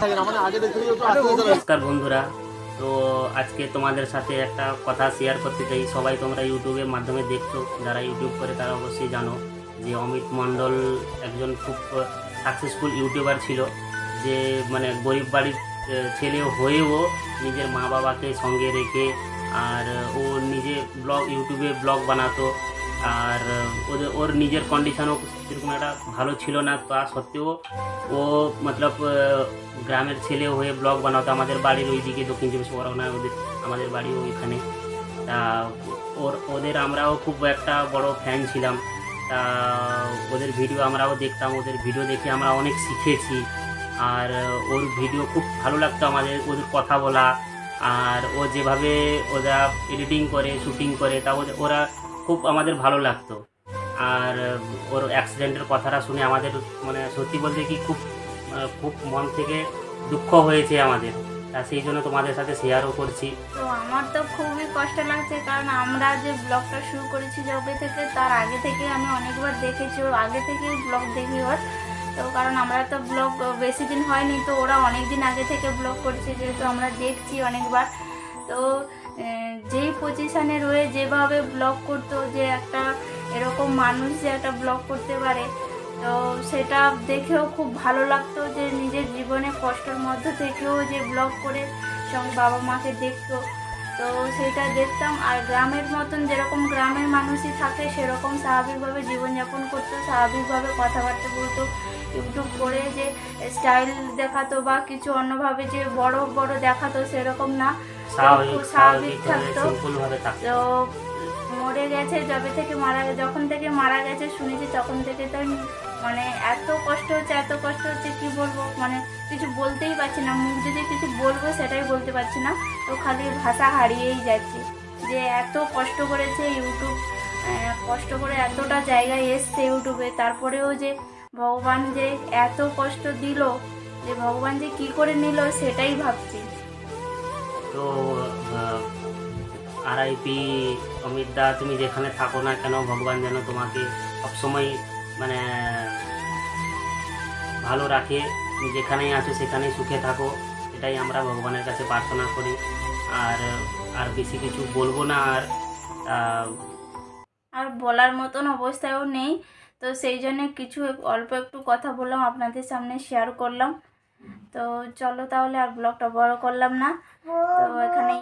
নমস্কার বন্ধুরা, তো আজকে তোমাদের সাথে একটা কথা শেয়ার করতে চাই। সবাই তোমরা ইউটিউবের মাধ্যমে দেখছো, যারা ইউটিউব করে তারা অবশ্যই জানো যে অমিত মণ্ডল একজন খুব সাকসেসফুল ইউটিউবার ছিল, যে মানে গরিব বাড়ির ছেলে হয়েও নিজের মা বাবাকে সঙ্গে রেখে আর ও নিজে ইউটিউবে ব্লগ বানাতো। আর ওর নিজের কন্ডিশনও সেরকম একটা ভালো ছিল না, তা সত্ত্বেও ও মতলব গ্রামের ছেলে হয়ে ব্লগ বানাতো। আমাদের বাড়ির ওইদিকে দক্ষিণ চব্বিশ পরগনায় আমাদের বাড়ি ওইখানে। তা ওদের আমরাও খুব একটা বড় ফ্যান ছিলাম। তা ওদের ভিডিও আমরাও দেখতাম, ওদের ভিডিও দেখে আমরা অনেক শিখেছি। আর ওর ভিডিও খুব ভালো লাগতো আমাদের, ওদের কথা বলা আর ও যেভাবে ওরা এডিটিং করে শুটিং করে তা ওরা খুব আমাদের ভালো লাগতো। আর ওর অ্যাক্সিডেন্টের কথাটা শুনে আমাদের মানে সত্যি বলতে কি খুব খুব মন থেকে দুঃখ হয়েছে আমাদের। তা সেই জন্য তোমাদের সাথে শেয়ারও করছি। তো আমার তো খুবই কষ্ট লাগছে, কারণ আমরা যে ব্লগটা শুরু করেছি যবে থেকে, তার আগে থেকে আমি অনেকবার দেখেছি, ওর আগে থেকেই ব্লগ দেখি ওর। তো কারণ আমরা তো ব্লগ বেশি দিন হয়নি, তো ওরা অনেক দিন আগে থেকে ব্লগ করছে, যেহেতু আমরা দেখছি অনেকবার। তো যেই পজিশানে রয়ে যেভাবে ব্লগ করতো, যে একটা এরকম মানুষ যে একটা ব্লগ করতে পারে, তো সেটা দেখেও খুব ভালো লাগতো, যে নিজের জীবনে কষ্টের মধ্য থেকেও যে ব্লগ করে সঙ্গে বাবা মাকে দেখতো। তো সেটা দেখতাম। আর গ্রামের মতন যেরকম গ্রামের মানুষই থাকে সেরকম স্বাভাবিকভাবে জীবনযাপন করতো, স্বাভাবিকভাবে কথাবার্তা বলতো। ইউটিউব করে যে স্টাইল দেখাতো বা কিছু অন্যভাবে যে বড় বড় দেখাতো সেরকম না, স্বাভাবিক থাকতো। তো মরে গেছে যবে থেকে যখন থেকে মারা গেছে শুনেছি, তখন থেকে তো মানে এত কষ্ট হচ্ছে কি বলবো, মানে কিছু বলতেই পারছি না। মুখ যদি কিছু বলবো সেটাই বলতে পারছি না, তো খালি ভাষা হারিয়েই যাচ্ছি। যে এত কষ্ট করেছে ইউটিউব, কষ্ট করে এতটা জায়গায় এসছে ইউটিউবে, তারপরেও যে ভগবান যে এত কষ্ট দিল, যে ভগবান যে কি করে নিল সেটাই ভাবছি। তো আরআইপি অমিত দা, তুমি যেখানে থাকো না কেন, ভগবান যেন তোমাকে সবসময় মানে ভালো রাখে। তুমি যেখানেই আছো সেখানেই সুখে থাকো, এটাই আমরা ভগবানের কাছে প্রার্থনা করি। আর আর বেশি কিছু বলবো না। আর বলার মতন অবস্থায়ও নেই, তো সেই জন্য কিছু অল্প একটু কথা বললাম, আপনাদের সামনে শেয়ার করলাম। তো চলো তাহলে, আর ব্লগটা বড় করলাম না, তো এখানে